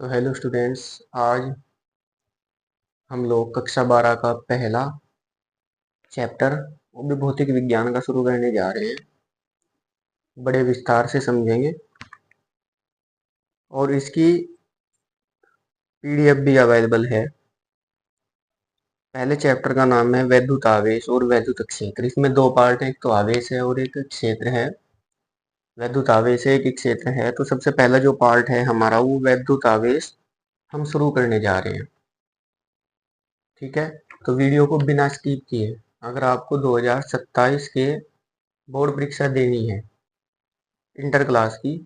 तो hello students. आज हम लोग कक्षा 12 का पहला चैप्टर वो भी भौतिक विज्ञान का शुरू करने जा रहे हैं। बड़े विस्तार से समझेंगे और इसकी पीडीएफ भी अवेलेबल है। पहले चैप्टर का नाम है वैद्युत आवेश और वैद्युत क्षेत्र। इसमें दो पार्ट है, एक तो आवेश है और एक क्षेत्र है। वैद्युत आवेश है, एक क्षेत्र है। तो सबसे पहला जो पार्ट है हमारा वो वैद्युत आवेश हम शुरू करने जा रहे हैं। ठीक है, तो वीडियो को बिना स्किप किए, अगर आपको 2027 के बोर्ड परीक्षा देनी है इंटर क्लास की,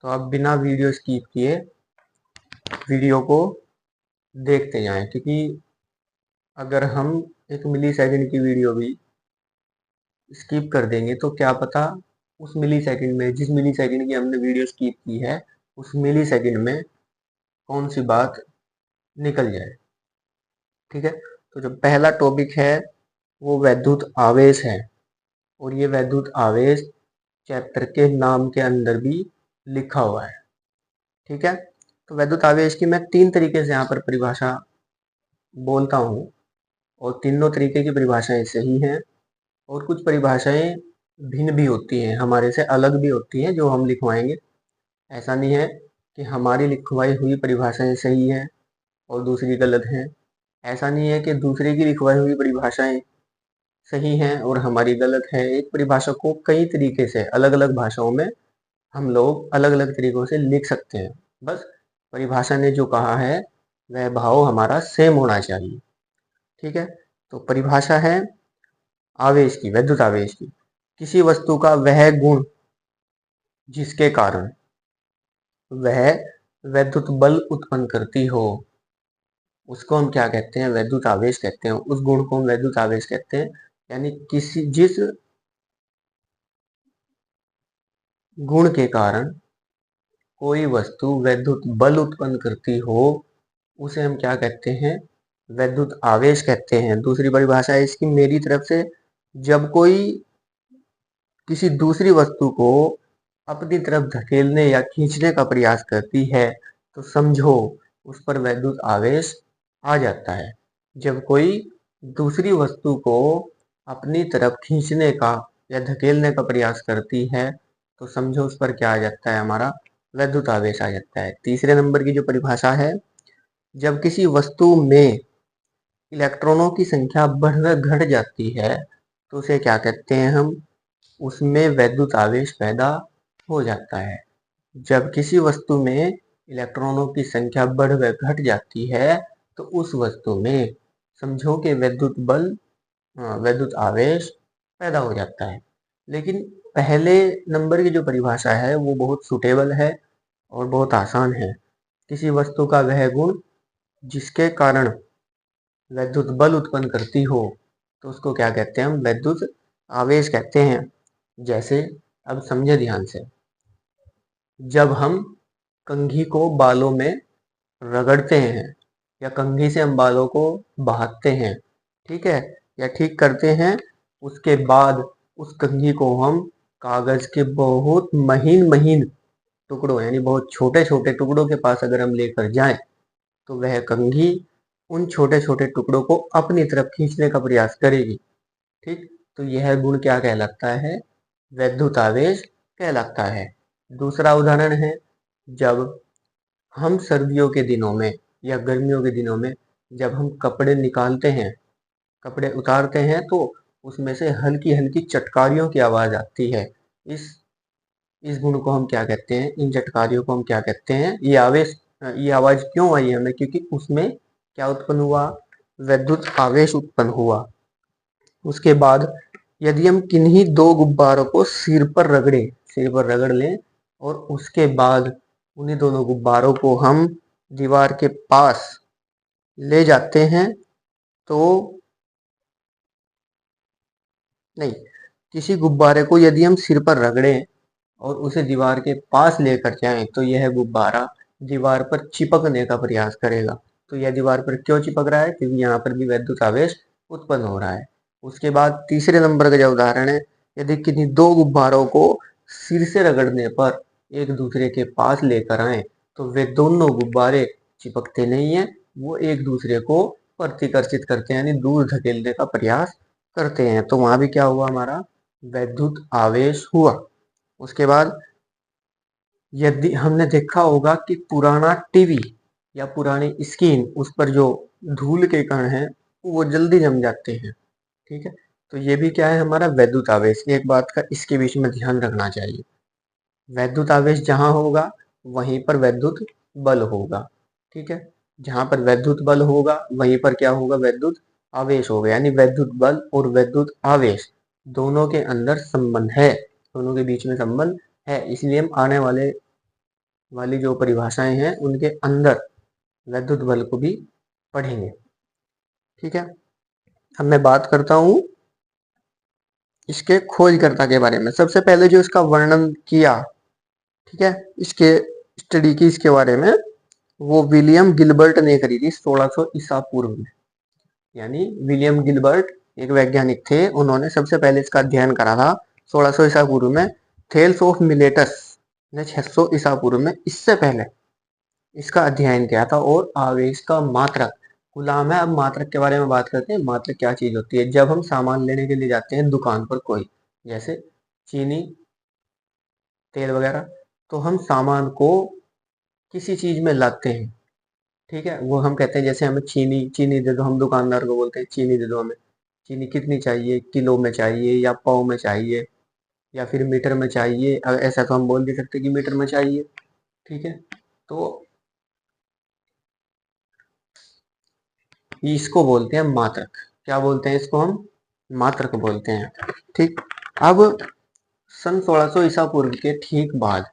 तो आप बिना वीडियो स्किप किए वीडियो को देखते जाएं, क्योंकि अगर हम एक मिली सेकंड की वीडियो भी स्किप कर देंगे तो क्या पता उस मिली सेकंड में, जिस मिली सेकंड की हमने वीडियो स्किप की है, उस मिली सेकंड में कौन सी बात निकल जाए। ठीक है, तो जो पहला टॉपिक है वो वैद्युत आवेश है और ये वैद्युत आवेश चैप्टर के नाम के अंदर भी लिखा हुआ है। ठीक है, तो वैद्युत आवेश की मैं तीन तरीके से यहाँ पर परिभाषा बोलता हूँ और तीनों तरीके की परिभाषाएं सही हैं और कुछ परिभाषाएं भिन्न भी होती हैं, हमारे से अलग भी होती हैं जो हम लिखवाएंगे। ऐसा नहीं है कि हमारी लिखवाई हुई परिभाषाएं सही हैं और दूसरी गलत हैं। ऐसा नहीं है कि दूसरे की लिखवाई हुई परिभाषाएं सही हैं और हमारी गलत है। एक परिभाषा को कई तरीके से अलग अलग भाषाओं में हम लोग अलग अलग तरीकों से लिख सकते हैं। बस परिभाषा ने जो कहा है वह भाव हमारा सेम होना चाहिए। ठीक है, तो परिभाषा है आवेश की, वैद्युत आवेश की, किसी वस्तु का वह गुण जिसके कारण वह वैद्युत बल उत्पन्न करती हो, उसको हम क्या कहते हैं? वैद्युत आवेश कहते हैं। उस गुण को हम वैद्युत आवेश कहते हैं। यानी किसी जिस गुण के कारण कोई वस्तु वैद्युत बल उत्पन्न करती हो, उसे हम क्या कहते हैं? वैद्युत आवेश कहते हैं। दूसरी परिभाषा है इसकी मेरी तरफ से, जब कोई किसी दूसरी वस्तु को अपनी तरफ धकेलने या खींचने का प्रयास करती है तो समझो उस पर वैद्युत आवेश आ जाता है। जब कोई दूसरी वस्तु को अपनी तरफ खींचने का या धकेलने का प्रयास करती है तो समझो उस पर क्या आ जाता है? हमारा वैद्युत आवेश आ जाता है। तीसरे नंबर की जो परिभाषा है, जब किसी वस्तु में इलेक्ट्रॉनों की संख्या बढ़ घट जाती है तो उसे क्या कहते हैं हम? उसमें वैद्युत आवेश पैदा हो जाता है। जब किसी वस्तु में इलेक्ट्रॉनों की संख्या बढ़ व घट जाती है तो उस वस्तु में समझो कि वैद्युत बल, वैद्युत आवेश पैदा हो जाता है। लेकिन पहले नंबर की जो परिभाषा है वो बहुत सुटेबल है और बहुत आसान है। किसी वस्तु का वह गुण जिसके कारण वैद्युत बल उत्पन्न करती हो तो उसको क्या कहते हैं? हम वैद्युत आवेश कहते हैं। जैसे अब समझे ध्यान से, जब हम कंघी को बालों में रगड़ते हैं या कंघी से हम बालों को बहाते हैं, ठीक है, या ठीक करते हैं, उसके बाद उस कंघी को हम कागज के बहुत महीन महीन टुकड़ों यानी बहुत छोटे छोटे टुकड़ों के पास अगर हम लेकर जाएं तो वह कंघी उन छोटे छोटे टुकड़ों को अपनी तरफ खींचने का प्रयास करेगी। ठीक, तो यह गुण क्या कहलाता है? वैद्युत आवेश कहलाता है। दूसरा उदाहरण है, जब हम सर्दियों के दिनों में या गर्मियों के दिनों में जब हम कपड़े निकालते हैं, कपड़े उतारते हैं तो उसमें से हल्की हल्की चटकारियों की आवाज आती है। इस इस गुण को हम क्या कहते हैं? इन चटकारियों को हम क्या कहते हैं? ये आवाज क्यों आई हमें? क्योंकि उसमें क्या उत्पन्न हुआ? वैद्युत आवेश उत्पन्न हुआ। उसके बाद यदि हम किन्हीं दो गुब्बारों को सिर पर रगड़ लें और उसके बाद उन्हीं दोनों गुब्बारों को हम दीवार के पास ले जाते हैं तो नहीं, किसी गुब्बारे को यदि हम सिर पर रगड़ें और उसे दीवार के पास लेकर जाएं तो यह गुब्बारा दीवार पर चिपकने का प्रयास करेगा। तो यह दीवार पर क्यों चिपक रहा है? क्योंकि यहाँ पर भी वैद्युत आवेश उत्पन्न हो रहा है। उसके बाद तीसरे नंबर का जो उदाहरण है, यदि किन्हीं दो गुब्बारों को सिर से रगड़ने पर एक दूसरे के पास लेकर आए तो वे दोनों गुब्बारे चिपकते नहीं है, वो एक दूसरे को प्रतिकर्षित करते हैं, यानी दूर धकेलने का प्रयास करते हैं। तो वहां भी क्या हुआ, हमारा वैद्युत आवेश हुआ। उसके बाद यदि हमने देखा होगा कि पुराना टीवी या पुरानी स्क्रीन, उस पर जो धूल के कण हैं वो जल्दी जम जाते हैं। ठीक है, तो ये भी क्या है, हमारा वैद्युत आवेश। एक बात का इसके बीच में ध्यान रखना चाहिए, वैद्युत आवेश जहां होगा वहीं पर वैद्युत बल होगा। ठीक है, जहां पर वैद्युत बल होगा वहीं पर क्या होगा, वैद्युत आवेश होगा। यानी वैद्युत बल और वैद्युत आवेश दोनों के अंदर संबंध है, दोनों के बीच में संबंध है। इसलिए हम आने वाली जो परिभाषाएं हैं उनके अंदर वैद्युत बल को भी पढ़ेंगे। ठीक है, अब मैं बात करता हूं इसके खोजकर्ता के बारे में। सबसे पहले जो इसका वर्णन किया, ठीक है, इसके स्टडी की इसके बारे में, वो विलियम गिलबर्ट ने करी थी 1600 ईसा पूर्व में। यानी विलियम गिलबर्ट एक वैज्ञानिक थे, उन्होंने सबसे पहले इसका अध्ययन करा था 1600 ईसा पूर्व में। थेल्स ऑफ मिलेटस ने 600 ईसा पूर्व में इससे पहले इसका अध्ययन किया था। और आवेश का मात्रक गुलाम है। अब मात्रक के बारे में बात करते हैं। मात्रक क्या चीज होती है, जब हम सामान लेने के लिए जाते हैं दुकान पर, कोई जैसे चीनी, तेल वगैरह, तो हम सामान को किसी चीज में लाते हैं। ठीक है, वो हम कहते हैं जैसे हमें चीनी चीनी दे दो, हम दुकानदार को बोलते हैं चीनी दे दो हमें। चीनी कितनी चाहिए, किलो में चाहिए या पाव में चाहिए या फिर मीटर में चाहिए। ऐसा तो हम बोल भी सकते कि मीटर में चाहिए। ठीक है, तो इसको बोलते हैं मात्रक। क्या बोलते हैं इसको हम, मात्रक बोलते हैं। ठीक, अब सन 1600 ईसा पूर्व के ठीक बाद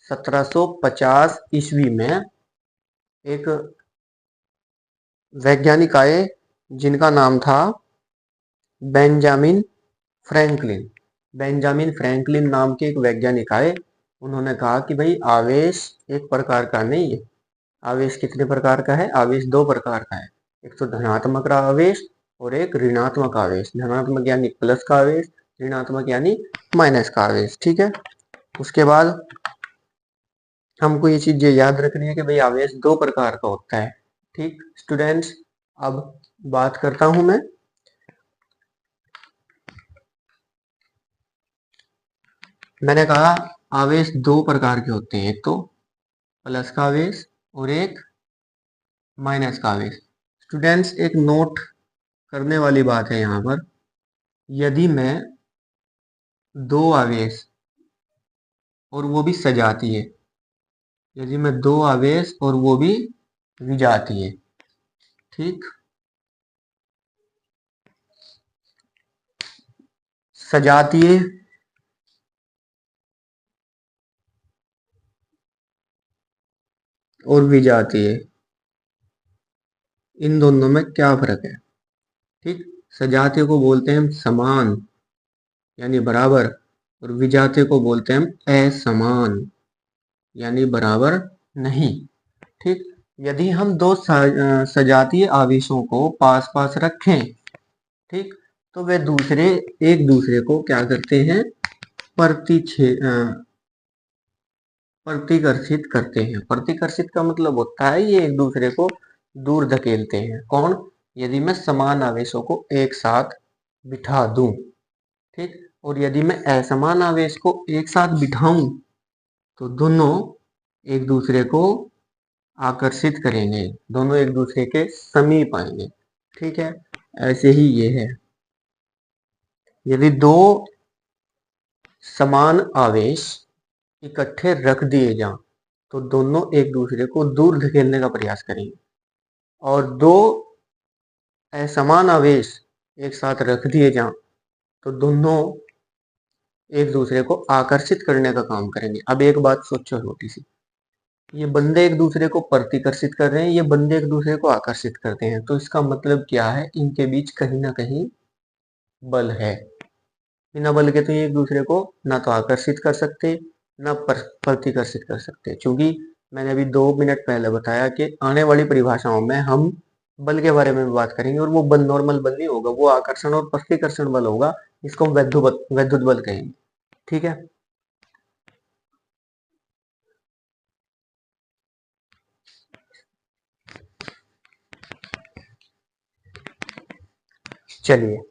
1750 ईस्वी में एक वैज्ञानिक आए जिनका नाम था बेंजामिन फ्रैंकलिन। बेंजामिन फ्रैंकलिन नाम के एक वैज्ञानिक आए। उन्होंने कहा कि भाई आवेश एक प्रकार का नहीं है। आवेश कितने प्रकार का है, आवेश दो प्रकार का है। एक तो धनात्मक आवेश और एक ऋणात्मक आवेश। धनात्मक यानी प्लस का आवेश, ऋणात्मक यानी माइनस का आवेश। ठीक है, उसके बाद हमको ये चीज याद रखनी है कि भाई आवेश दो प्रकार का होता है। ठीक स्टूडेंट्स, अब बात करता हूं मैं। मैंने कहा आवेश दो प्रकार के होते हैं, एक तो प्लस का आवेश और एक माइनस का आवेश। स्टूडेंट्स, एक नोट करने वाली बात है यहाँ पर, यदि मैं दो आवेश और वो भी सजातीय, यदि मैं दो आवेश और वो भी विजातीय, ठीक, सजातीय और विजातीय, इन दोनों में क्या फर्क है। ठीक, सजातीय को बोलते हैं हम समान यानी बराबर, और विजातीय को बोलते हैं हम असमान यानी बराबर नहीं। ठीक, यदि हम दो सजातीय आवेशों को पास पास रखें, ठीक, तो वे एक दूसरे को क्या करते हैं, प्रतिकर्षित करते हैं। प्रतिकर्षित का मतलब होता है ये एक दूसरे को दूर धकेलते हैं। कौन, यदि मैं समान आवेशों को एक साथ बिठा दूं, ठीक, और यदि मैं असमान आवेश को एक साथ बिठाऊं तो दोनों एक दूसरे को आकर्षित करेंगे, दोनों एक दूसरे के समीप आएंगे। ठीक है, ऐसे ही ये है, यदि दो समान आवेश इकट्ठे रख दिए जाएं तो दोनों एक दूसरे को दूर धकेलने का प्रयास करेंगे, और दो असमान आवेश एक साथ रख दिए जाएं तो दोनों एक दूसरे को आकर्षित करने का काम करेंगे। अब एक बात सोचो छोटी सी, ये बंदे एक दूसरे को प्रतिकर्षित कर रहे हैं, ये बंदे एक दूसरे को आकर्षित करते हैं, तो इसका मतलब क्या है, इनके बीच कहीं ना कहीं बल है। बिना बल के तो ये एक दूसरे को ना तो आकर्षित कर सकते ना प्रतिकर्षित कर सकते, क्योंकि मैंने अभी 2 मिनट पहले बताया कि आने वाली परिभाषाओं में हम बल के बारे में बात करेंगे, और वो बल नॉर्मल बल नहीं होगा, वो आकर्षण और प्रतिकर्षण बल होगा। इसको हम वैद्युत बल कहेंगे। ठीक है, चलिए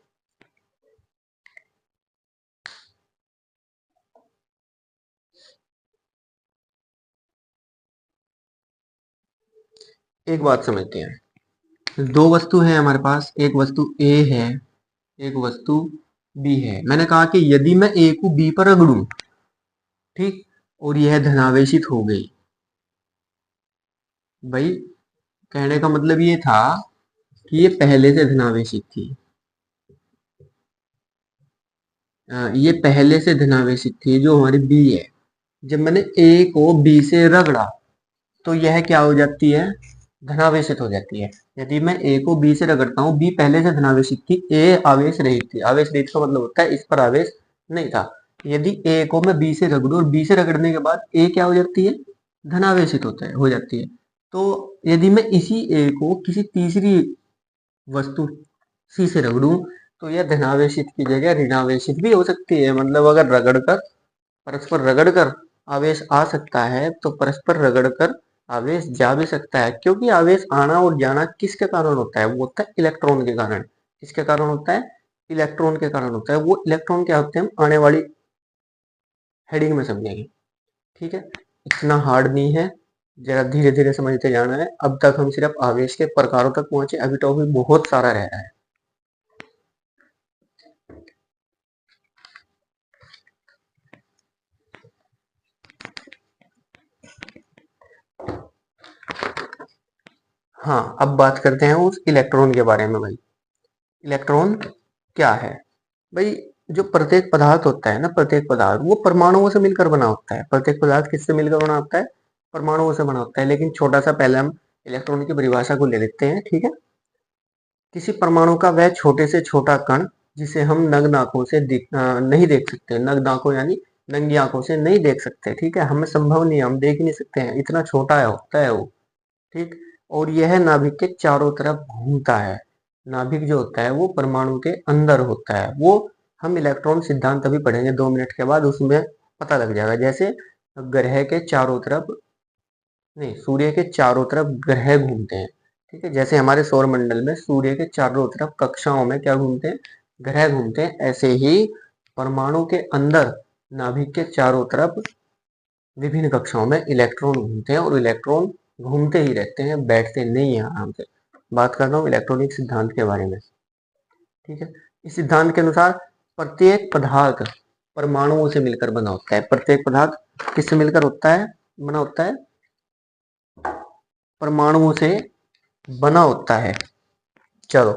एक बात समझते हैं। दो वस्तु है हमारे पास, एक वस्तु ए है, एक वस्तु बी है। मैंने कहा कि यदि मैं ए को बी पर रगड़ूं, ठीक, और यह धनावेशित हो गई। भाई कहने का मतलब ये था कि ये पहले से धनावेशित थी, ये पहले से धनावेशित थी जो हमारी बी है। जब मैंने ए को बी से रगड़ा तो यह क्या हो जाती है, धनावेशित हो जाती है। यदि मैं ए को बी से रगड़ता हूँ, बी पहले से धनावेशित थी, ए आवेश रहित थी। आवेश रहित का मतलब होता है इस पर आवेश नहीं था। यदि ए को मैं बी से रगड़ू और बी से रगड़ने के बाद ए क्या हो जाती है, धनावेशित होता है, हो जाती है। तो यदि मैं इसी ए को किसी तीसरी वस्तु सी से रगड़ूं तो यह धनावेशित की जगह ऋणावेशित भी हो सकती है। मतलब अगर रगड़कर परस्पर रगड़कर आवेश आ सकता है तो परस्पर रगड़कर आवेश जा भी सकता है, क्योंकि आवेश आना और जाना किसके कारण होता है, वो होता है इलेक्ट्रॉन के कारण। किसके कारण होता है, इलेक्ट्रॉन के कारण होता है। वो इलेक्ट्रॉन क्या होते हैं हम आने वाली हेडिंग में समझेंगे, ठीक है। इतना हार्ड नहीं है, जरा धीरे धीरे समझते जाना है। अब तक हम सिर्फ आवेश के प्रकारों तक पहुंचे, अभी टॉपिक बहुत सारा रह रहा है। हाँ, अब बात करते हैं उस इलेक्ट्रॉन के बारे में। भाई इलेक्ट्रॉन क्या है, भाई जो प्रत्येक पदार्थ होता है ना, प्रत्येक पदार्थ वो परमाणुओं से मिलकर बना होता है। प्रत्येक पदार्थ किससे मिलकर बना होता है, परमाणुओं से बना होता है। लेकिन छोटा सा पहले हम इलेक्ट्रॉन की परिभाषा को ले लेते हैं, ठीक है। किसी परमाणु का वह छोटे से छोटा कण जिसे हम नग्न आंखों से नहीं देख सकते। नग्न आंखों यानी नंगी आंखों से नहीं देख सकते, ठीक है। हमें संभव नहीं है, हम देख ही नहीं सकते हैं, इतना छोटा है होता है वो, ठीक। और यह नाभिक के चारों तरफ घूमता है। नाभिक जो होता है वो परमाणु के अंदर होता है। वो हम इलेक्ट्रॉन सिद्धांत अभी पढ़ेंगे 2 मिनट के बाद, उसमें पता लग जाएगा। जैसे ग्रह के चारों तरफ नहीं, सूर्य के चारों तरफ ग्रह घूमते हैं, ठीक है। जैसे हमारे सौर मंडल में सूर्य के चारों तरफ कक्षाओं में क्या घूमते हैं, ग्रह घूमते हैं। ऐसे ही परमाणु के अंदर नाभिक के चारों तरफ विभिन्न कक्षाओं में इलेक्ट्रॉन घूमते हैं, और इलेक्ट्रॉन घूमते ही रहते हैं, बैठते नहीं है आराम से। बात कर रहा हूँ इलेक्ट्रॉनिक सिद्धांत के बारे में, ठीक है। इस सिद्धांत के अनुसार प्रत्येक पदार्थ परमाणुओं से मिलकर बना होता है। प्रत्येक पदार्थ किससे मिलकर होता है, बना होता है, परमाणुओं से बना होता है। चलो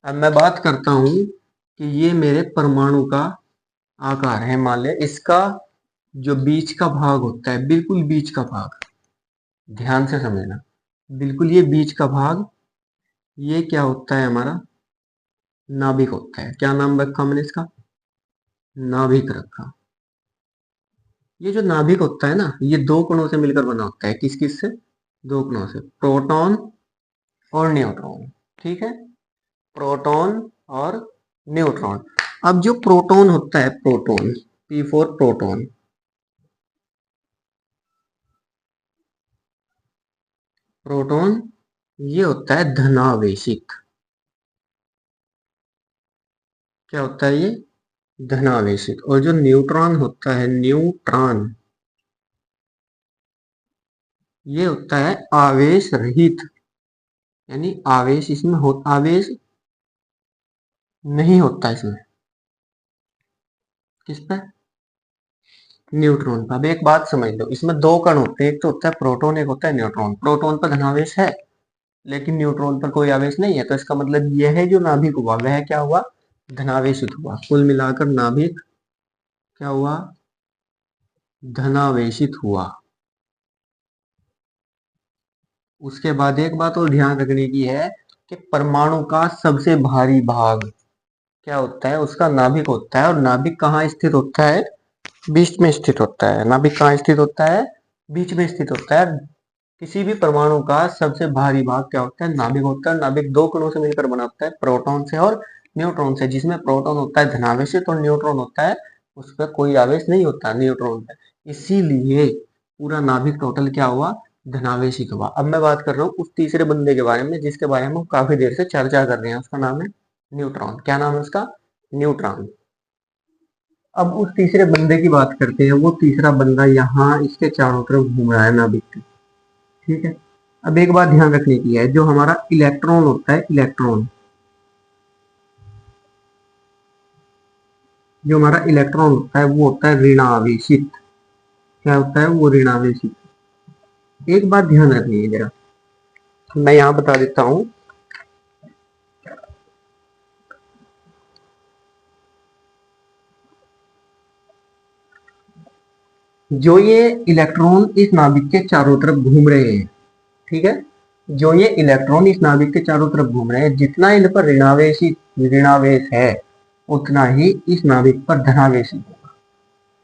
अब मैं बात करता हूं कि ये मेरे परमाणु का आकार है। मान लिया इसका जो बीच का भाग होता है, बिल्कुल बीच का भाग, ध्यान से समझना, बिल्कुल ये बीच का भाग, ये क्या होता है हमारा, नाभिक होता है। क्या नाम रखा मैंने इसका, नाभिक रखा। ये जो नाभिक होता है ना, ये दो कणों से मिलकर बना होता है। किस किस से, दो कणों से, प्रोटॉन और न्यूट्रॉन, ठीक है। प्रोटॉन और न्यूट्रॉन। अब जो प्रोटॉन होता है, proton, P for proton, proton ये होता है धनावेशित। क्या होता है ये, धनावेशित। और जो न्यूट्रॉन होता है, न्यूट्रॉन, ये होता है आवेश रहित। यानी आवेश इसमें हो, आवेश नहीं होता इसमें। किस पे, न्यूट्रॉन पे। अब एक बात समझ लो, इसमें दो कण होते हैं, एक तो होता है प्रोटॉन, एक होता है न्यूट्रॉन। प्रोटॉन पर धनावेश है लेकिन न्यूट्रॉन पर कोई आवेश नहीं है, तो इसका मतलब यह है जो नाभिक हुआ वह क्या हुआ, धनावेशित हुआ। कुल मिलाकर नाभिक क्या हुआ, धनावेशित हुआ। उसके बाद एक बात और ध्यान रखने की है कि परमाणु का सबसे भारी भाग क्या होता है, उसका नाभिक होता है। और नाभिक कहाँ स्थित होता है, बीच में स्थित होता है। नाभिक कहाँ स्थित होता है, बीच में स्थित होता है। किसी भी परमाणु का सबसे भारी भाग क्या होता है, नाभिक होता है। नाभिक दो कणों से मिलकर बना होता है, प्रोटॉन से और न्यूट्रॉन से। जिसमें प्रोटॉन होता है धनावेशित और न्यूट्रॉन होता है उस पर कोई आवेश नहीं होता, न्यूट्रॉन पे। इसीलिए पूरा नाभिक टोटल क्या हुआ, धनावेशित हुआ। अब मैं बात कर रहा हूँ उस तीसरे बंदे के बारे में जिसके बारे में हम काफी देर से चर्चा कर रहे हैं, उसका नाम है न्यूट्रॉन। क्या नाम है उसका? न्यूट्रॉन। अब उस तीसरे बंदे की बात करते हैं। वो तीसरा बंदा यहाँ इसके चारों तरफ घूम रहा है नाभिक के, ठीक है। अब एक बात ध्यान रखने की है, जो हमारा इलेक्ट्रॉन होता है, इलेक्ट्रॉन, जो हमारा इलेक्ट्रॉन होता है वो होता है ऋणावेशित। क्या होता है वो? ऋणावेशित। एक बात ध्यान रखनी है जरा, मैं यहाँ बता देता हूँ। जो ये इलेक्ट्रॉन इस नाभिक के चारों तरफ घूम रहे हैं, ठीक है, जो ये इलेक्ट्रॉन इस नाभिक के चारों तरफ घूम रहे हैं, जितना इन पर ऋणावेश है उतना ही इस नाभिक पर धनावेश होगा,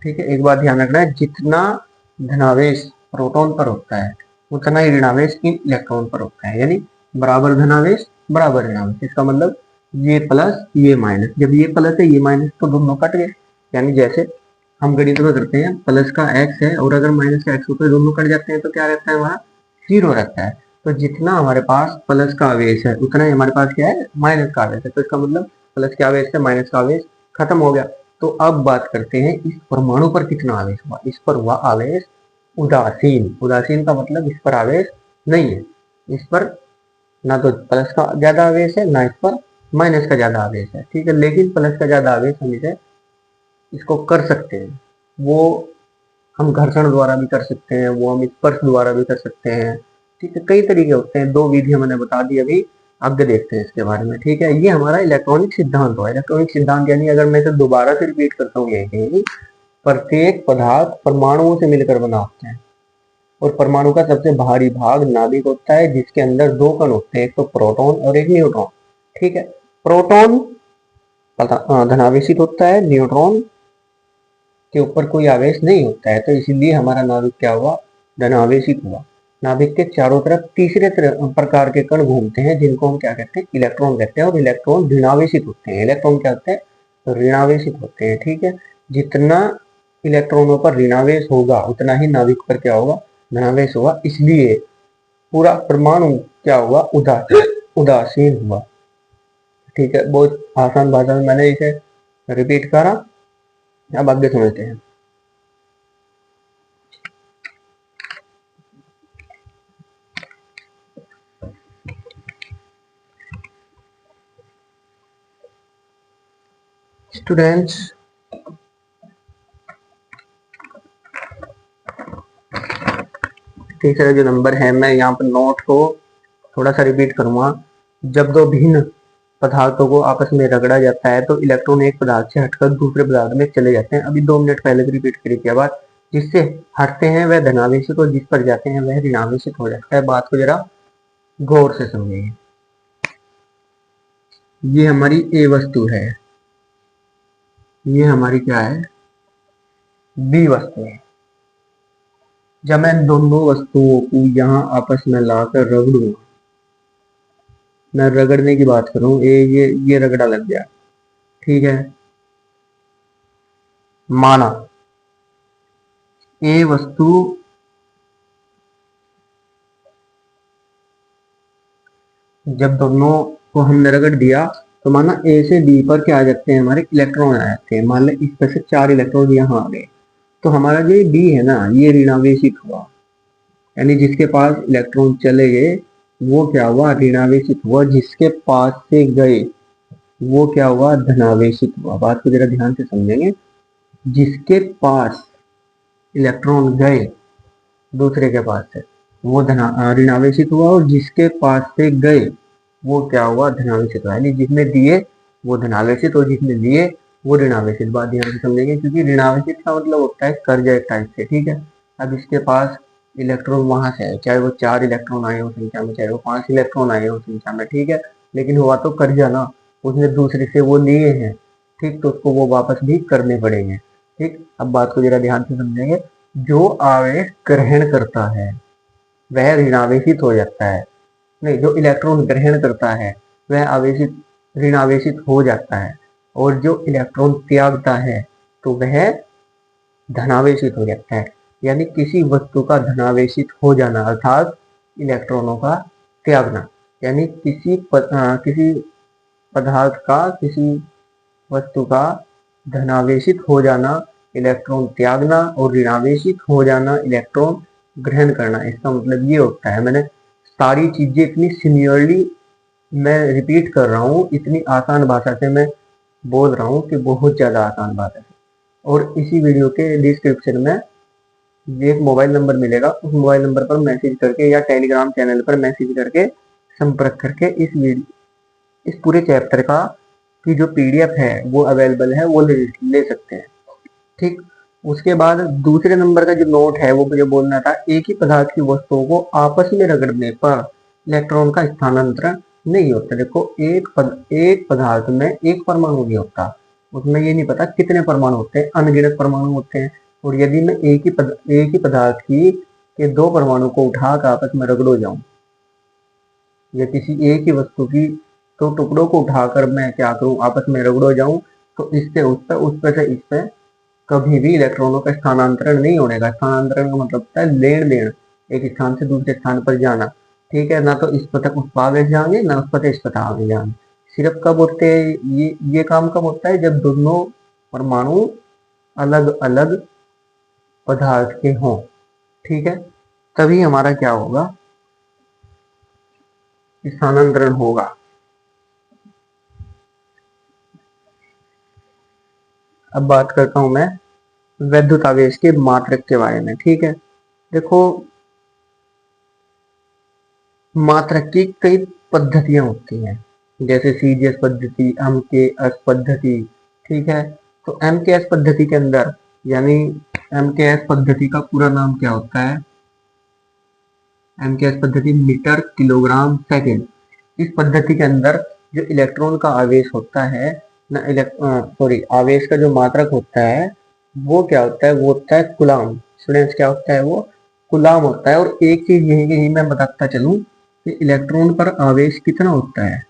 ठीक है। एक बात ध्यान रखना है, जितना धनावेश प्रोटॉन पर होता है उतना ही ऋणावेश इन इलेक्ट्रॉन पर होता है, यानी बराबर धनावेश बराबर ऋणावेश। इसका मतलब ये प्लस ये माइनस, जब ये प्लस है ये माइनस तो दोनों कट गए। यानी जैसे हम गणित में करते हैं, प्लस का एक्स है और अगर माइनस का एक्स हो तो दोनों कट जाते हैं, तो क्या रहता है हमारा? जीरो रहता है। तो जितना हमारे पास प्लस का आवेश है उतना ही हमारे पास क्या है? माइनस का आवेश है। तो इसका मतलब प्लस का आवेश से माइनस का आवेश खत्म हो गया। तो अब बात करते हैं इस परमाणु पर कितना आवेश हुआ। इस पर हुआ आवेश उदासीन। उदासीन का मतलब इस पर आवेश नहीं है। इस पर ना तो प्लस का ज्यादा आवेश है, ना इस पर माइनस का ज्यादा आवेश है, ठीक है। लेकिन प्लस का ज्यादा आवेश हम इसे इसको कर सकते हैं। वो हम घर्षण द्वारा भी कर सकते हैं, वो हम स्पर्श द्वारा भी कर सकते हैं, ठीक है। कई तरीके होते हैं, दो विधियां मैंने बता दी अभी, आगे देखते हैं इसके बारे में, ठीक है। ये हमारा इलेक्ट्रॉनिक सिद्धांत हुआ। इलेक्ट्रॉनिक सिद्धांत यानी अगर मैं इसे दोबारा से रिपीट करता हूँ, यही प्रत्येक पदार्थ परमाणुओं से मिलकर बना होता है और परमाणु का सबसे भारी भाग नाभिक होता है, जिसके अंदर दो कण होते हैं, एक तो प्रोटॉन और एक न्यूट्रॉन, ठीक है। प्रोटॉन धनावेशित होता है, न्यूट्रॉन के ऊपर कोई आवेश नहीं होता है, तो इसीलिए हमारा नाभिक क्या हुआ? धनावेशित हुआ। नाभिक के चारों तरफ तीसरे प्रकार के कण घूमते हैं, जिनको हम क्या कहते हैं? इलेक्ट्रॉन कहते हैं। और इलेक्ट्रॉन ऋणावेशित होते हैं। इलेक्ट्रॉन क्या होते हैं? तो ऋणावेशित होते हैं, ठीक है। जितना इलेक्ट्रॉनों पर ऋणावेश होगा उतना ही नाभिक पर क्या होगा? धनावेश होगा। इसलिए पूरा परमाणु क्या हुआ? उदासीन हुआ, ठीक है। बहुत आसान भाषा में मैंने इसे रिपीट करा, अब आगे समझते हैं। स्टूडेंट्स, तीसरा जो नंबर है, मैं यहाँ पर नोट को थोड़ा सा रिपीट करूंगा। जब दो भिन्न पदार्थों को आपस में रगड़ा जाता है तो इलेक्ट्रॉन एक पदार्थ से हटकर दूसरे पदार्थ में चले जाते हैं। अभी 2 मिनट पहले भी रिपीट करी थी बात। जिससे हटते हैं वह धनावेशित और जिस पर जाते हैं वह ऋणावेशित हो जाता है। बात को जरा गौर से समझिए। ये हमारी ए वस्तु है, ये हमारी क्या है? बी वस्तु है। जब मैं दोनों वस्तुओं को यहाँ आपस में लाकर रगड़ूंगा, मैं रगड़ने की बात करूं, ये रगड़ा लग गया, ठीक है। माना ए वस्तु जब दोनों को हमने रगड़ दिया तो माना ए से बी पर क्या आ जाते हैं? हमारे इलेक्ट्रॉन आ जाते हैं। मान लें इस पर से 4 इलेक्ट्रॉन यहाँ आ गए, तो हमारा जो बी है ना, ये ऋणावेशित हुआ। यानी जिसके पास इलेक्ट्रॉन चले गए वो क्या हुआ? ऋणावेशित हुआ। जिसके पास से गए वो क्या हुआ? धनावेशित हुआ। बात को जरा ध्यान से समझेंगे। जिसके पास इलेक्ट्रॉन गए दूसरे के पास से वो ऋणावेशित हुआ, और जिसके पास से गए वो क्या हुआ? धनावेशित हुआ। यानी जिसने दिए वो धनावेशित और जिसने लिए वो ऋणावेशित। बात ध्यान से समझेंगे, क्योंकि ऋणावेशित का मतलब होता है कर्जा एक टाइप से, ठीक है। अब इसके पास इलेक्ट्रॉन वहां से आए, चाहे वो 4 इलेक्ट्रॉन आए हो संख्या में, चाहे वो 5 इलेक्ट्रॉन आए हो संख्या में, ठीक है। लेकिन हुआ तो कर्जा ना, उसने दूसरे से वो लिए हैं, ठीक, तो उसको वो वापस भी करने पड़ेंगे, ठीक। अब बात को जरा ध्यान से समझेंगे। जो आवेश ग्रहण करता है वह ऋणावेशित हो जाता है। नहीं, जो इलेक्ट्रॉन ग्रहण करता है वह आवेशित ऋणावेशित हो जाता है, और जो इलेक्ट्रॉन त्यागता है तो वह धनावेशित हो जाता है। यानी किसी वस्तु का धनावेशित हो जाना अर्थात इलेक्ट्रॉनों का त्यागना, यानी किसी पदार्थ का, किसी वस्तु का धनावेशित हो जाना, इलेक्ट्रॉन त्यागना, और ऋणावेशित हो जाना, इलेक्ट्रॉन ग्रहण करना। इसका मतलब ये होता है, मैंने सारी चीजें इतनी सिमिलरली मैं रिपीट कर रहा हूँ, इतनी आसान भाषा से मैं बोल रहा हूँ कि बहुत ज्यादा आसान भाषा से। और इसी वीडियो के डिस्क्रिप्शन में एक मोबाइल नंबर मिलेगा, उस मोबाइल नंबर पर मैसेज करके या टेलीग्राम चैनल पर मैसेज करके संपर्क करके इस पूरे चैप्टर का की जो पीडीएफ है वो अवेलेबल है, वो ले सकते हैं। ठीक, उसके बाद दूसरे नंबर का जो नोट है वो मुझे बोलना था, एक ही पदार्थ की वस्तुओं को आपस में रगड़ने पर इलेक्ट्रॉन का स्थानांतरण नहीं होता। देखो, एक पदार्थ में एक परमाणु नहीं होता, उसमें ये नहीं पता कितने परमाणु होते हैं, अनगिनत परमाणु होते हैं। और यदि मैं एक ही पदार्थ की के दो परमाणु को उठाकर आपस में रगड़ो जाऊं, या किसी एक ही वस्तु की तो टुकड़ों को उठाकर मैं क्या करूं, आपस में रगड़ो जाऊं, तो इससे उस पर से इस पर कभी भी इलेक्ट्रॉनों का स्थानांतरण नहीं होने का। स्थानांतरण का मतलब होता है लेन देन, एक स्थान से दूसरे स्थान पर जाना। ठीक है, ना तो इस पर तक उस पर आगे जाएंगे, ना उस पर से इस पर आगे जाएंगे। सिर्फ कब होते हैं ये काम कब होता है, जब दोनों परमाणु अलग अलग पदार्थ के हों। ठीक है, तभी हमारा क्या होगा, स्थानांतरण होगा। अब बात करता हूं मैं वैद्युत आवेश के मात्रक के बारे में। ठीक है, देखो, मात्रक की कई पद्धतियां होती हैं, जैसे सीजीएस पद्धति, एमकेएस पद्धति। ठीक है, तो एमकेएस पद्धति के अंदर, यानी एमकेएस पद्धति का पूरा नाम क्या होता है, एमकेएस पद्धति मीटर किलोग्राम सेकेंड। इस पद्धति के अंदर जो इलेक्ट्रॉन का आवेश होता है ना, आवेश का जो मात्रक होता है वो क्या होता है, वो होता है कूलाम। स्टूडेंट्स, क्या होता है वो, कूलाम होता है। और एक चीज यही मैं बताता चलूं कि इलेक्ट्रॉन पर आवेश कितना होता है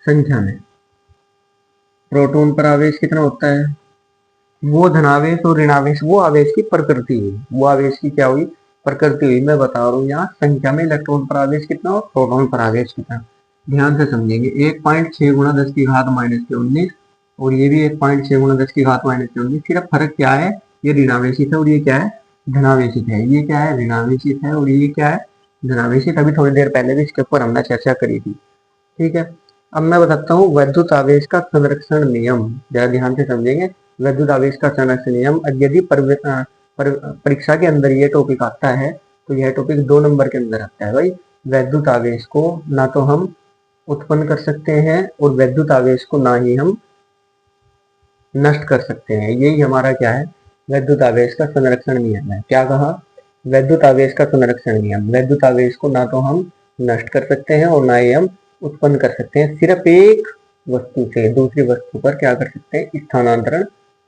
संख्या में, प्रोटॉन पर आवेश कितना होता है, वो धनावेश और ऋणावेश, वो आवेश की प्रकृति हुई, वो आवेश की क्या हुई, प्रकृति हुई। मैं बता रहा हूँ यहाँ संख्या में इलेक्ट्रॉन पर आवेश कितना और प्रोटॉन पर आवेश कितना। ध्यान से समझेंगे, 1.6 गुणा 10 की घात -19, और ये भी 1.6 गुणा 10 की घात -19। सिर्फ फर्क क्या है, ये ऋणावेशित है और ये क्या है, धनावेशित है। ये क्या है, ऋणावेशित है, और ये क्या है, धनावेशित। अभी थोड़ी देर पहले भी इसके ऊपर हमने चर्चा करी थी। ठीक है, अब मैं बताता हूँ वैद्युत आवेश का संरक्षण नियम, जरा ध्यान से समझेंगे। वैद्युत आवेश का संरक्षण नियम, यदि परीक्षा के अंदर ये टॉपिक आता है तो यह टॉपिक 2 नंबर के अंदर आता है भाई। वैद्युत आवेश को ना तो हम उत्पन्न कर सकते हैं, और वैद्युत आवेश को ना ही हम नष्ट कर सकते हैं। यही हमारा क्या है, वैद्युत आवेश का संरक्षण नियम है। क्या कहा, वैद्युत आवेश का संरक्षण नियम। वैद्युत आवेश को ना तो हम नष्ट कर सकते हैं और ना ही हम उत्पन्न कर सकते हैं। सिर्फ एक वस्तु से दूसरी वस्तु पर क्या कर सकते हैं, स्थानांतरण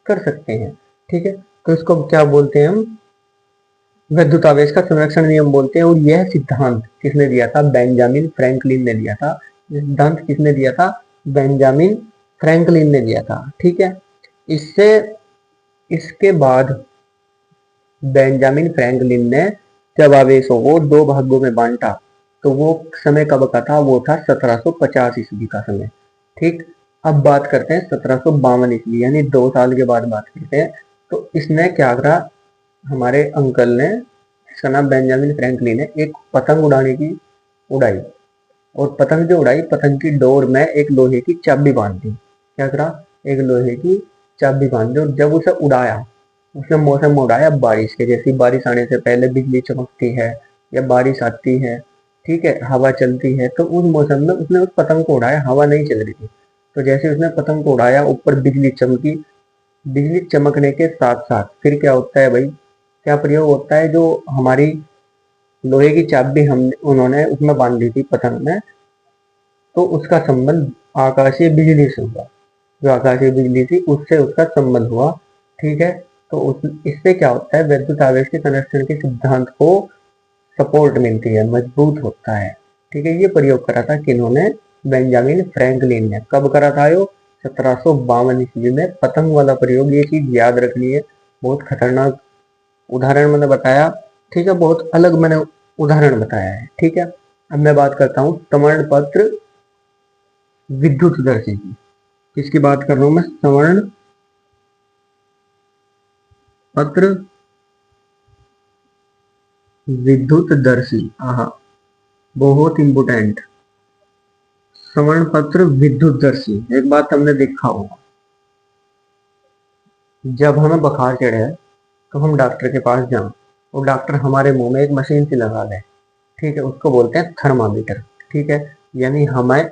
कर सकते हैं। ठीक है, तो इसको क्या बोलते हैं हम, वैद्युत आवेश का संरक्षण नियम बोलते हैं। और यह सिद्धांत किसने दिया था, बेंजामिन फ्रैंकलिन ने दिया था। सिद्धांत किसने दिया था, बेंजामिन फ्रैंकलिन ने दिया था। ठीक है, इससे इसके बाद बेंजामिन फ्रैंकलिन ने जब आवेशों को 2 भागों में बांटा, तो वो समय कब का था, वो था 1750 ईस्वी का समय। ठीक, अब बात करते हैं 1752 ईस्वी, यानी 2 साल के बाद बात करते हैं। तो इसने क्या करा, हमारे अंकल ने, इसका नाम बेंजामिन फ्रैंकलिन है, एक पतंग उड़ाई, और पतंग जो उड़ाई, पतंग की डोर में एक लोहे की चाबी बांध दी। क्या करा, एक लोहे की चाबी बांध दी, और जब उसे उड़ाया, उसने मौसम में उड़ाया बारिश के, जैसी बारिश आने से पहले बिजली चमकती है या बारिश आती है, ठीक है, हवा चलती है, तो उस मौसम में उसने उस पतंग को उड़ाया। हवा नहीं चल रही थी, तो जैसे उसने पतंग को उड़ाया, ऊपर बिजली चमकी। बिजली चमकने के साथ साथ फिर क्या होता है भाई, क्या प्रयोग होता है, जो हमारी लोहे की चाबी हमने उन्होंने उसमें बांध दी थी पतंग में, तो उसका संबंध आकाशीय बिजली से हुआ। जो आकाशीय बिजली थी उससे उसका संबंध हुआ। ठीक है, तो इससे क्या होता है, वैद्युत आवेश के संरक्षण के सिद्धांत को सपोर्ट मिलती है, मजबूत होता है। ठीक है, ये प्रयोग करा था किन्होंने, बेंजामिन फ्रैंकलिन ने। कब करा था यो, 1752 ईस्वी में। पतंग वाला प्रयोग, ये चीज याद रखनी है, बहुत खतरनाक उदाहरण मैंने बताया। ठीक है, बहुत अलग मैंने उदाहरण बताया है। ठीक है, अब मैं बात करता हूँ प्रमाण पत्र विद्युतदर्शी की। किसकी बात कर रहा हूं मैं? स्वर्ण पत्र विद्युतदर्शी। हाँ, बहुत इंपोर्टेंट। स्वर्ण पत्र विद्युतदर्शी। एक बात हमने देखा होगा, जब हमें बुखार चढ़े तो हम डॉक्टर के पास जाएं और डॉक्टर हमारे मुंह में एक मशीन सी लगा दे, ठीक है, उसको बोलते हैं थर्मामीटर। ठीक है, यानी हमें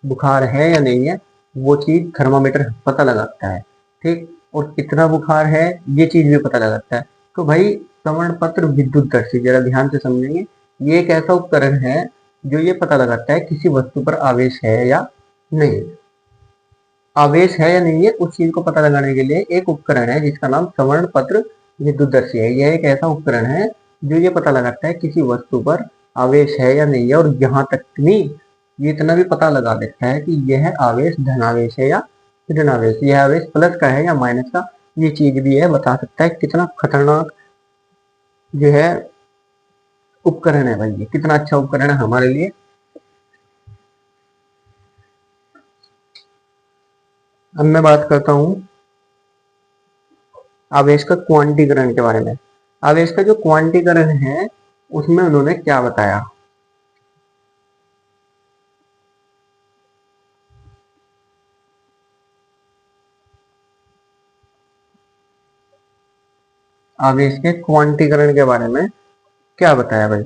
बुखार है या नहीं है वो चीज थर्मामीटर पता लगाता है। ठीक, और कितना बुखार है ये चीज भी पता लगाता है। तो भाई श्रवण पत्र विद्युतदर्शी जरा ध्यान से समझेंगे, ये एक ऐसा उपकरण है जो ये पता लगाता है किसी वस्तु पर आवेश है या नहीं। आवेश है या नहीं है उस चीज को पता लगाने के लिए एक उपकरण है जिसका नाम श्रवण पत्र विद्युतदर्शी है। यह एक ऐसा उपकरण है जो ये पता लगाता है किसी वस्तु पर आवेश है या नहीं है, और यहाँ तक नहीं, ये इतना भी पता लगा देता है कि यह आवेश धनावेश है या ऋणावेश, यह आवेश प्लस का है या माइनस का, ये चीज भी यह बता सकता है। कितना खतरनाक जो है उपकरण है भाई, ये कितना अच्छा उपकरण है हमारे लिए। अब मैं बात करता हूँ आवेश का क्वांटीकरण के बारे में। आवेश का जो क्वांटीकरण है उसमें उन्होंने क्या बताया? आवेश के क्वांटीकरण के बारे में क्या बताया भाई?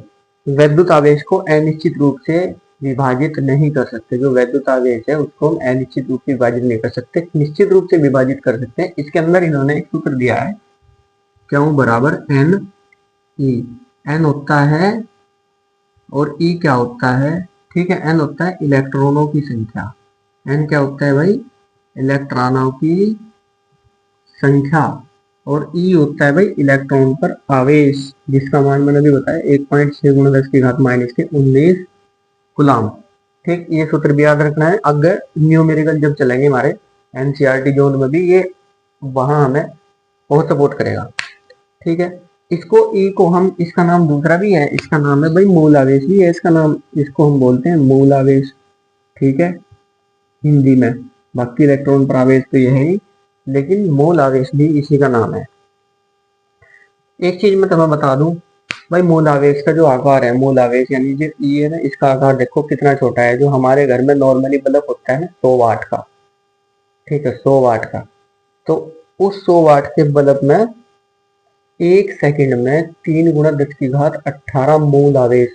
वैद्युत आवेश को अनिश्चित रूप से विभाजित नहीं कर सकते। जो वैद्युत आवेश है उसको हम अनिश्चित रूप से विभाजित नहीं कर सकते, निश्चित रूप से विभाजित कर सकते हैं। इसके अंदर इन्होंने एक सूत्र दिया है, क्यू बराबर एन ई। एन होता है और ई क्या होता है? ठीक है, एन होता है इलेक्ट्रॉनों की संख्या। एन क्या होता है भाई? इलेक्ट्रॉनों की संख्या। और ई होता है भाई इलेक्ट्रॉन पर आवेश, जिसका मान मैंने अभी बताया 1.6 गुणा 10 की घात माइनस के 19 गुलाम। ठीक, ये सूत्र भी याद रखना है। अगर न्यूमेरिकल जब चलेंगे हमारे एनसीईआरटी जोन में भी, ये वहां हमें बहुत सपोर्ट करेगा। ठीक है, इसको ई को हम, इसका नाम दूसरा भी है, इसका नाम है भाई मूल आवेश भी है इसका नाम, इसको हम बोलते हैं मूल आवेश। ठीक है, हिंदी में। बाकी इलेक्ट्रॉन पर आवेश तो यह है ही, लेकिन मूल आवेश भी इसी का नाम है। एक चीज मैं तुम्हें बता दूं भाई, मूल आवेश का जो आकार है, मूल आवेश यानी जो ई है ना, इसका आकार देखो कितना छोटा है। जो हमारे घर में नॉर्मली बल्ब होता है ना 100 वाट का, ठीक है, 100 वाट का, तो उस 100 वाट के बल्ब में 1 सेकंड में 3 गुणा 10 की घात 18 मूल आवेश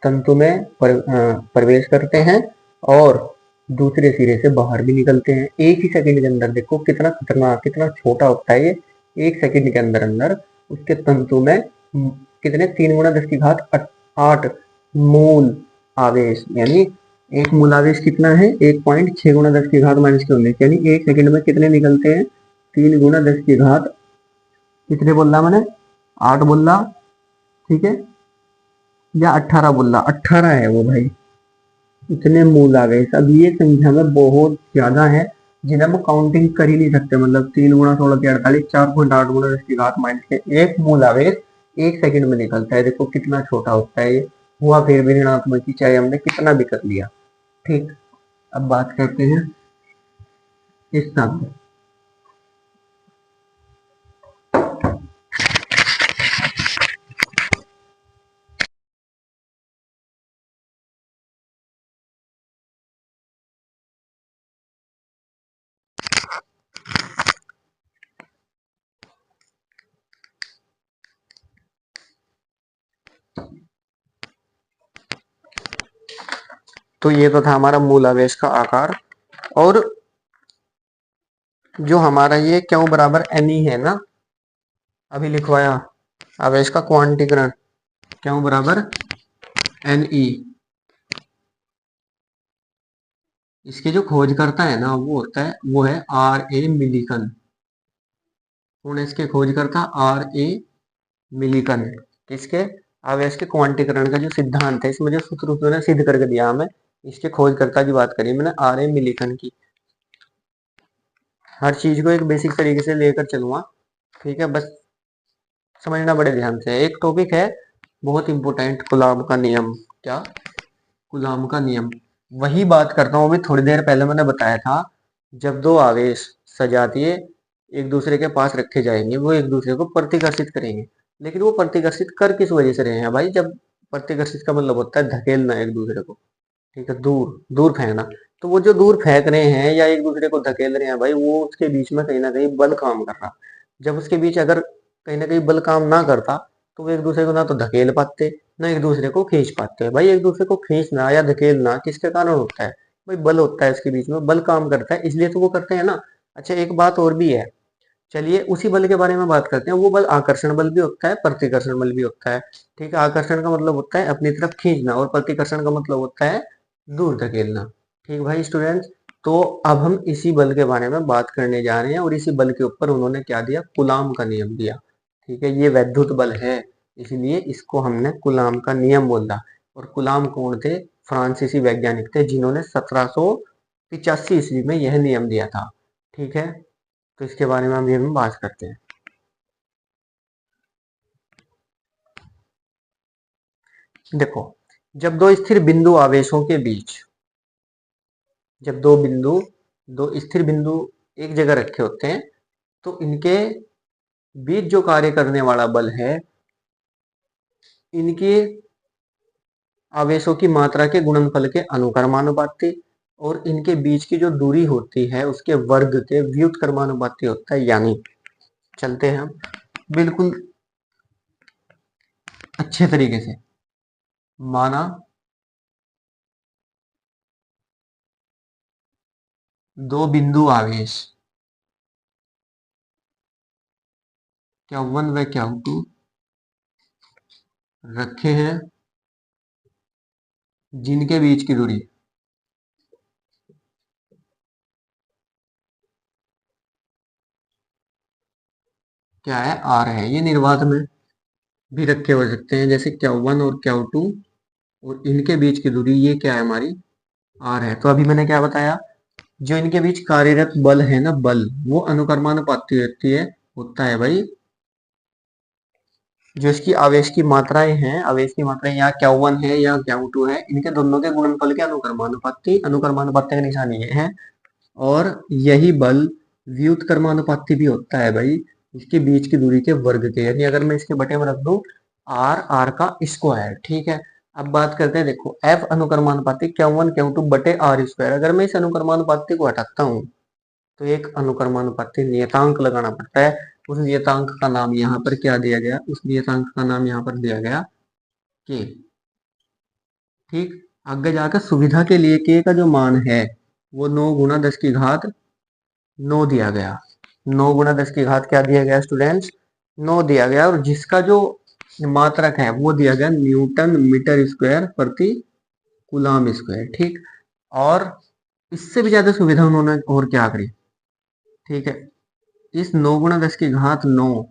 तंतु में प्रवेश करते हैं और दूसरे सिरे से बाहर भी निकलते हैं। एक ही सेकंड के अंदर देखो कितना खतरनाक, कितना छोटा होता है ये। 1 सेकंड के अंदर अंदर उसके तंतु में कितने 3 गुणा 10 की घात 8 मूल आवेश, यानी एक मूल आवेश कितना है? 1.6 गुणा 10 की घात माइनस के 19, यानी 1 सेकंड में कितने निकलते हैं? 3 गुणा 10 की घात, कितने बोल रहा मैंने? 8 बोल रहा, ठीक है, या 18 बोल रहा? 18 है वो भाई, इतने मूल आ गए। अब ये संख्या में बहुत ज्यादा है जिन्हें हम काउंटिंग कर ही नहीं सकते। मतलब 3 गुणा 16 के 48, 4.8 गुणा 10 की घात माइनस के एक मूल आवेश 1 सेकंड में निकलता है। देखो कितना छोटा होता है ये, हुआ फिर भी ऋणात्मक ही, चाहे हमने कितना भी कर लिया। ठीक, अब बात करते हैं इस शब्द। तो ये तो था हमारा मूल आवेश का आकार। और जो हमारा ये क्यों बराबर एन ई है ना, अभी लिखवाया आवेश का क्वांटीकरण, क्यों बराबर एन ई, इसके जो खोज करता है ना वो होता है, वो है आर ए मिलिकन। कौन है इसके खोज करता? R A Millikan. किसके? आवेश के क्वांटीकरण का जो सिद्धांत है, इसमें जो सूत्र उन्होंने सिद्ध करके दिया हमें, इसके खोजकर्ता की बात करी मैंने, आर ए मिलिकन की। हर चीज को एक बेसिक तरीके से लेकर चलूंगा, ठीक है, बस समझना बड़े ध्यान से। एक टॉपिक है बहुत इंपॉर्टेंट, कूलॉम का नियम। क्या? कूलॉम का नियम। वही बात करता हूँ, अभी थोड़ी देर पहले मैंने बताया था, जब दो आवेश सजातीय एक दूसरे के पास रखे जाएंगे वो एक दूसरे को प्रतिकर्षित करेंगे। लेकिन वो प्रतिकर्षित कर किस वजह से रहे हैं भाई? जब प्रतिकर्षित का मतलब होता है धकेलना एक दूसरे को, ठीक है, दूर दूर फेंकना। तो वो जो दूर फेंक रहे हैं या एक दूसरे को धकेल रहे हैं भाई, वो उसके बीच में कहीं ना कहीं बल काम कर रहा। जब उसके बीच अगर कहीं ना कहीं बल काम ना करता, तो वो एक दूसरे को ना तो धकेल पाते, ना एक दूसरे को खींच पाते। भाई एक दूसरे को खींचना या धकेलना किसके कारण होता है? भाई बल होता है, इसके बीच में बल काम करता है, इसलिए तो वो करते हैं ना। अच्छा, एक बात और भी है, चलिए उसी बल के बारे में बात करते हैं। वो बल आकर्षण बल भी होता है, प्रतिकर्षण बल भी होता है। ठीक है, आकर्षण का मतलब होता है अपनी तरफ खींचना, और प्रतिकर्षण का मतलब होता है दूर धकेलना। ठीक भाई स्टूडेंट्स, तो अब हम इसी बल के बारे में बात करने जा रहे हैं, और इसी बल के ऊपर उन्होंने क्या दिया? कूलाम का नियम दिया। ठीक है, ये वैद्युत बल है, इसलिए इसको हमने कूलाम का नियम बोला। और कूलाम कौन थे? फ्रांसीसी वैज्ञानिक थे, जिन्होंने 1785 ईस्वी में यह नियम दिया था। ठीक है, तो इसके बारे में हम ये बात करते हैं। देखो, जब दो स्थिर बिंदु आवेशों के बीच, जब दो स्थिर बिंदु एक जगह रखे होते हैं, तो इनके बीच जो कार्य करने वाला बल है, इनके आवेशों की मात्रा के गुणनफल के अनुक्रमानुपाती, और इनके बीच की जो दूरी होती है उसके वर्ग के व्युत्क्रमानुपाती होता है। यानी चलते हैं हम बिल्कुल अच्छे तरीके से। माना दो बिंदु आवेश Q1 व Q2 रखे हैं, जिनके बीच की दूरी क्या है? R है। ये निर्वात में भी रखे हो सकते हैं, जैसे Q1 और Q2, और इनके बीच की दूरी ये क्या है हमारी? R है। तो अभी मैंने क्या बताया? जो इनके बीच कार्यरत बल है ना, बल, वो अनुक्रमानुपाती होती है, होता है भाई। जो इसकी आवेश की मात्राएं हैं, आवेश की मात्राएं या Q1 है या Q2 है, इनके दोनों के गुणनफल के अनुक्रमानुपाती, अनुक्रमानुपाती का निशान ये है। और यही बल व्युत्क्रमानुपाती भी होता है भाई, इसके बीच की दूरी के वर्ग के। यानी अगर मैं इसके बटे में रख दूं आर, आर का स्क्वायर। ठीक है, अब बात करते हैं, देखो एफ अनुक्रमानुपाती Q1 Q2 बटे आर स्क्वायर। अगर मैं इस अनुक्रमानुपाती को हटाता हूँ, तो एक अनुक्रमानुपाती नियतांक लगाना पड़ता है। उस नियतांक का नाम यहाँ पर क्या दिया गया? उस नियतांक का नाम यहाँ पर दिया गया के। ठीक, आगे जाकर सुविधा के लिए के का जो मान है वो 9 × 10⁻9 दिया गया। 9 × 10⁻, क्या दिया गया स्टूडेंट्स? 9 दिया गया। और जिसका जो मात्रक है वो दिया गया न्यूटन मीटर स्क्वायर प्रति कूलाम स्क्वायर। ठीक, और इससे भी ज्यादा सुविधा उन्होंने और क्या करी? ठीक है, इस 9 × 10⁻9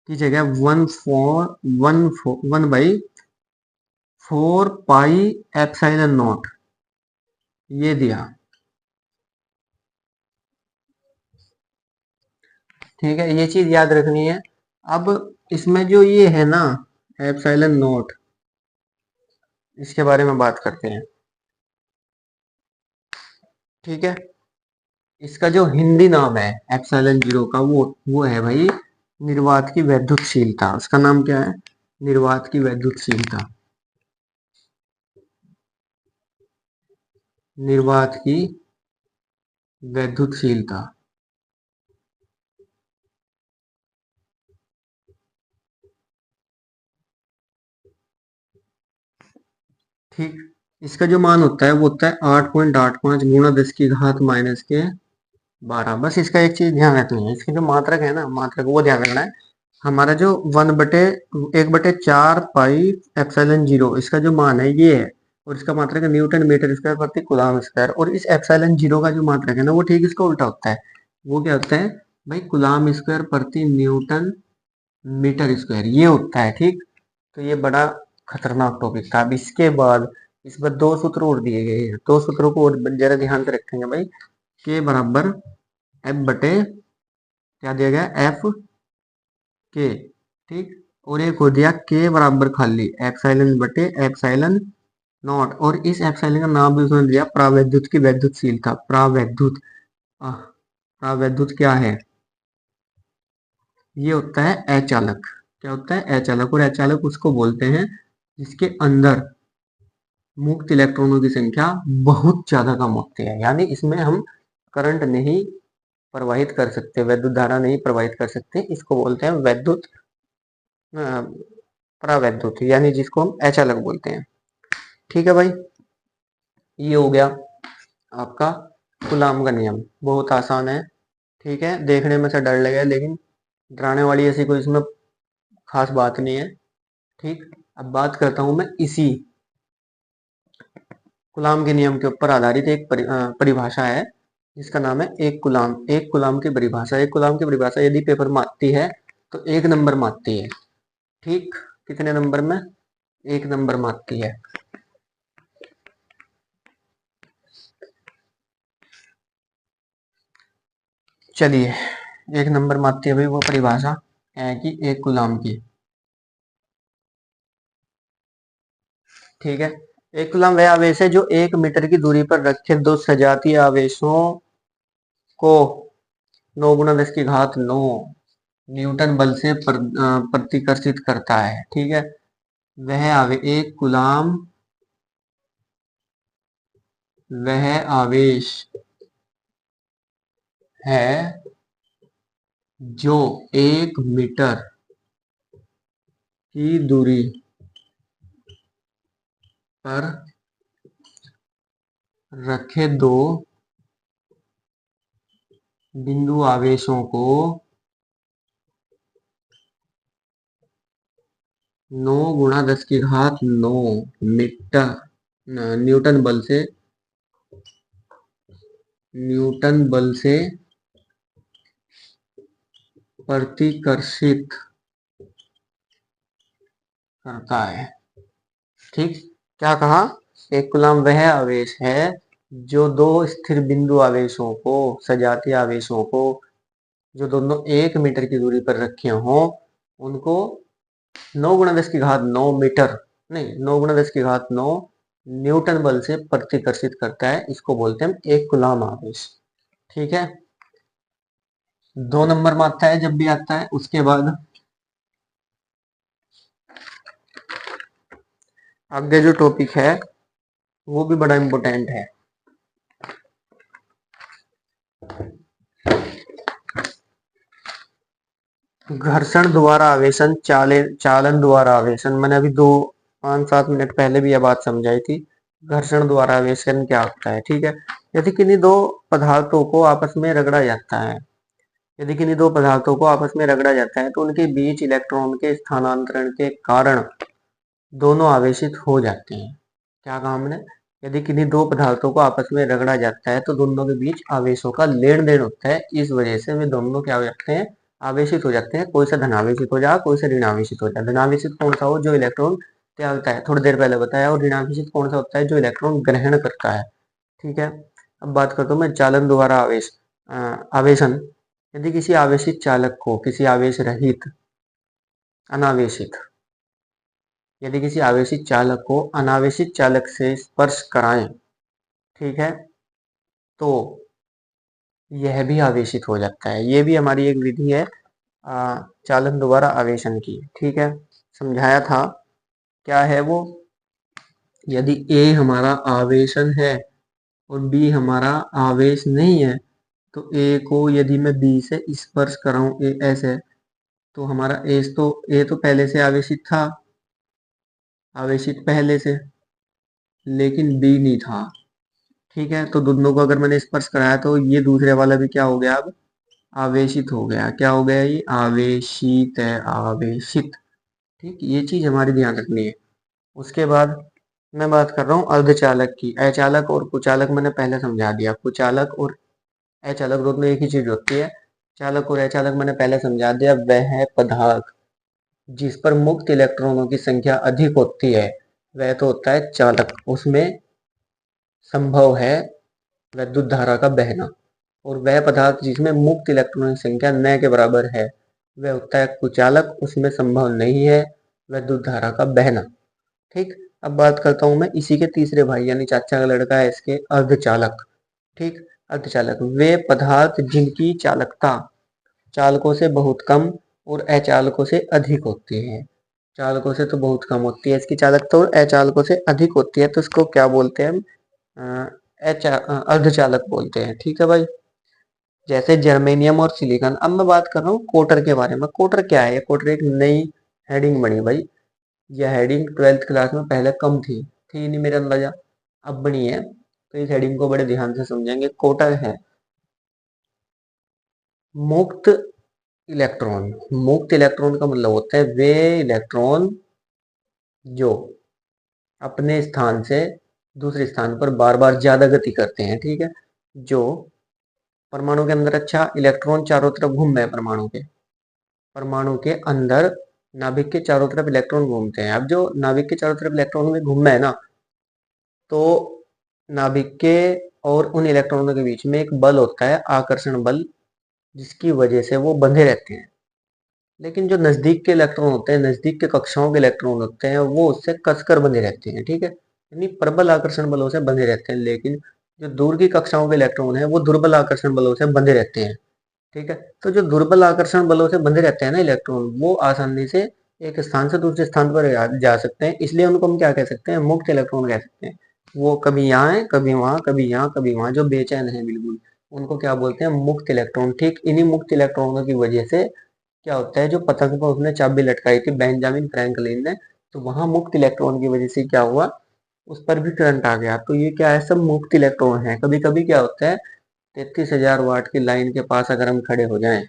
की जगह 1/4 पाई एप्सिलॉन नॉट ये दिया। ठीक है, ये चीज याद रखनी है। अब इसमें जो ये है ना एप्सिलॉन नॉट, इसके बारे में बात करते हैं। ठीक है, इसका जो हिंदी नाम है एप्सिलॉन जीरो का, वो है भाई निर्वात की वैद्युतशीलता। उसका नाम क्या है? निर्वात की वैद्युतशीलता। निर्वात की वैद्युतशीलता। ठीक, इसका जो मान होता है वो होता है 8.85 × 10⁻⁻12। बस इसका एक चीज ध्यान रखनी है, इसकी जो मात्रक है ना, मात्रक वो ध्यान रखना है। हमारा जो 1/1/4 पाई एप्सिलॉन जीरो, इसका जो मान है ये है, और इसका मात्रक है न्यूटन मीटर स्क्वायर प्रति कूलाम स्क्वायर। और इस एप्सिलॉन जीरो का जो मात्रक है ना, वो ठीक इसका उल्टा होता है। वो क्या होता है भाई? कूलाम स्क्वायर प्रति न्यूटन मीटर स्क्वायर ये होता है। ठीक, तो ये बड़ा खतरनाक टॉपिक था। अब इसके बाद इस पर दो सूत्र और दिए गए हैं, दो सूत्रों को और जरा ध्यान से रखेंगे भाई। के बराबर एफ बटे क्या दिया गया? एफ के। ठीक, और एक हो दिया के बराबर खाली एप्सिलॉन बटे एप्सिलॉन नॉट, और इस एप्सिलॉन का नाम भी उसने दिया प्रावैद्युत की वैद्युतशीलता। प्रावैद्युत, प्रावैद्युत क्या है? ये होता है अचालक। क्या होता है? अचालक। और अचालक उसको बोलते हैं जिसके अंदर मुक्त इलेक्ट्रॉनों की संख्या बहुत ज्यादा कम होती है, यानी इसमें हम करंट नहीं प्रवाहित कर सकते, वैद्युत धारा नहीं प्रवाहित कर सकते, इसको बोलते हैं वैद्युत प्रावैद्युत, यानी जिसको हम अचालक बोलते हैं। ठीक है भाई, ये हो गया आपका कूलाम का नियम, बहुत आसान है। ठीक है, देखने में से डर लगे लेकिन डराने वाली ऐसी कोई इसमें खास बात नहीं है। ठीक, अब बात करता हूं मैं इसी कूलाम के नियम के ऊपर आधारित एक परिभाषा है जिसका नाम है एक कूलाम। एक कूलाम की परिभाषा, एक कूलाम की परिभाषा यदि पेपर में आती है तो 1 नंबर में आती है। ठीक, कितने नंबर में? 1 नंबर में आती है। चलिए, 1 नंबर में आती है भाई वो परिभाषा है कि एक कूलाम की। ठीक है, एक कूलाम वह आवेश है जो 1 मीटर की दूरी पर रखे दो सजातीय आवेशों को 9 × 10⁻⁹ न्यूटन बल से प्रतिकर्षित करता है। ठीक है, एक कूलाम वह आवेश है जो 1 मीटर की दूरी पर रखे दो बिंदु आवेशों को 9 × 10⁹ मीटर न्यूटन बल से प्रतिकर्षित करता है। ठीक, क्या कहा? एक कूलाम वह आवेश है जो दो स्थिर बिंदु आवेशों को, सजातीय आवेशों को, जो दोनों 1 मीटर की दूरी पर रखे हों, उनको 9 × 10⁻⁹ मीटर नहीं, 9 × 10⁻⁹ न्यूटन बल से प्रतिकर्षित करता है। इसको बोलते हैं एक कूलाम आवेश। ठीक है, 2 नंबर में आता है जब भी आता है। उसके बाद आगे जो टॉपिक है वो भी बड़ा इंपॉर्टेंट है। घर्षण द्वारा आवेशन, चालन द्वारा आवेशन। मैंने अभी 5-7 मिनट पहले भी यह बात समझाई थी। घर्षण द्वारा आवेशन क्या होता है? ठीक है, यदि किन्हीं दो पदार्थों को आपस में रगड़ा जाता है, यदि किन्हीं दो पदार्थों को आपस में रगड़ा जाता है तो उनके बीच इलेक्ट्रॉन के स्थानांतरण के कारण दोनों आवेशित हो जाते हैं। क्या कहा हमने? यदि किन्हीं दो पदार्थों को आपस में रगड़ा जाता है तो दोनों के बीच आवेशों का लेन देन होता है, इस वजह से वे दोनों क्या हो जाते हैं? आवेशित हो जाते हैं। कोई सा धनावेशित हो जाए, कोई सा ऋणावेशित हो जाए। धनावेशित कौन सा हो? जो इलेक्ट्रॉन त्यागता है, थोड़ी देर पहले बताया। और ऋणावेशित कौन सा होता है? जो इलेक्ट्रॉन ग्रहण करता है। ठीक है, अब बात करता हूँ मैं चालन द्वारा आवेशन। यदि किसी आवेशित चालक को किसी आवेश रहित अनावेशित यदि किसी आवेशित चालक को अनावेशित चालक से स्पर्श कराएं, ठीक है, तो यह भी आवेशित हो जाता है। ये भी हमारी एक विधि है चालन द्वारा आवेशन की। ठीक है, समझाया था। क्या है वो? यदि A हमारा आवेशन है और B हमारा आवेश नहीं है, तो A को यदि मैं B से स्पर्श कराऊं, A ऐसे, तो हमारा A तो पहले से आवेशित था, आवेशित पहले से, लेकिन B नहीं था। ठीक है, तो दोनों को अगर मैंने स्पर्श कराया तो ये दूसरे वाला भी क्या हो गया? अब आवेशित हो गया। क्या हो गया? ये आवेशित है, आवेशित। ठीक, ये चीज हमारी ध्यान रखनी है। उसके बाद मैं बात कर रहा हूँ अर्धचालक की। अचालक और कुचालक मैंने पहले समझा दिया। कुचालक और अचालक दोनों एक ही चीज होती है। चालक और अचालक मैंने पहले समझा दिया। वह है पदार्थ जिस पर मुक्त इलेक्ट्रॉनों की संख्या अधिक होती है, वह तो होता है चालक। उसमें संभव है विद्युत धारा का बहना। और वह पदार्थ जिसमें मुक्त इलेक्ट्रॉनों की संख्या न के बराबर है, वह होता है कुचालक। उसमें संभव नहीं है विद्युत धारा का बहना। ठीक, अब बात करता हूं मैं इसी के तीसरे भाई यानी चाचा का लड़का है इसके, अर्धचालक। ठीक, अर्धचालक वे पदार्थ जिनकी चालकता चालकों से बहुत कम और अचालकों से अधिक होती है। चालकों से तो बहुत कम होती है इसकी चालकता और अचालकों से अधिक होती है, तो इसको क्या बोलते हैं हम? अर्धचालक बोलते हैं। ठीक है भाई, जैसे जर्मेनियम और सिलिकॉन। अब मैं बात कर रहा हूँ कोटर के बारे में। कोटर क्या है? कोटर एक नई हेडिंग बनी भाई। यह हेडिंग 12th क्लास में पहले कम थी नहीं मेरा अंदाजा, अब बनी है, तो इस हेडिंग को बड़े ध्यान से समझेंगे। कोटर है मुक्त इलेक्ट्रॉन। मुक्त इलेक्ट्रॉन का मतलब होता है वे इलेक्ट्रॉन जो अपने स्थान से दूसरे स्थान पर बार बार ज्यादा गति करते हैं। ठीक है, जो परमाणु के अंदर, अच्छा इलेक्ट्रॉन चारों तरफ घूम रहे हैं परमाणु के अंदर नाभिक के चारों तरफ इलेक्ट्रॉन घूमते हैं। अब जो नाभिक के चारों तरफ इलेक्ट्रॉन में घूम रहे हैं ना, तो नाभिक के और उन इलेक्ट्रॉनों के बीच में एक बल होता है, आकर्षण बल, जिसकी वजह से वो बंधे रहते हैं। लेकिन जो नजदीक के इलेक्ट्रॉन होते हैं, नजदीक के कक्षाओं के इलेक्ट्रॉन होते हैं, वो उससे कसकर बंधे रहते हैं। ठीक है, यानी प्रबल आकर्षण बलों से बंधे रहते हैं। लेकिन जो दूर की कक्षाओं के इलेक्ट्रॉन है वो दुर्बल आकर्षण बलों से बंधे रहते हैं। ठीक है, तो जो दुर्बल आकर्षण बलों से बंधे रहते हैं ना इलेक्ट्रॉन, वो आसानी से एक स्थान से दूसरे स्थान पर जा सकते हैं, इसलिए उनको हम क्या कह सकते हैं? मुक्त इलेक्ट्रॉन कह सकते हैं। वो कभी यहाँ है, कभी वहां, कभी यहाँ, कभी वहां, जो बेचैन है बिल्कुल, उनको क्या बोलते हैं? मुक्त इलेक्ट्रॉन। ठीक, इन्हीं मुक्त इलेक्ट्रॉनों की वजह से क्या होता है, जो पतंग पर उसने चाबी लटकाई थी बेंजामिन फ्रैंकलिन ने, तो वहां मुक्त इलेक्ट्रॉन की वजह से क्या हुआ, उस पर भी करंट आ गया। तो ये क्या है? सब मुक्त इलेक्ट्रॉन है। कभी कभी क्या होता है, 33,000 वाट की लाइन के पास अगर हम खड़े हो जाएं,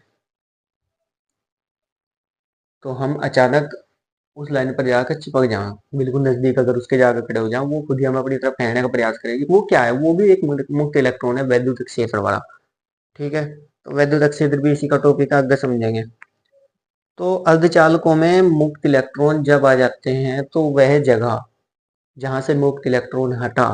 तो हम अचानक उस लाइन पर जाकर चिपक जाएं, बिल्कुल नजदीक अगर उसके जाकर खड़े हो जाएं, वो खुद ही हमें अपनी तरफ फेंकने का प्रयास करेगी। वो क्या है? वो भी एक मुक्त इलेक्ट्रॉन है, वैद्युत क्षेत्र वाला। ठीक है, तो वैद्युत क्षेत्र भी इसी का टॉपिक है, आगे समझेंगे। तो अर्धचालकों में मुक्त इलेक्ट्रॉन जब आ जाते हैं, तो वह जगह जहां से मुक्त इलेक्ट्रॉन हटा,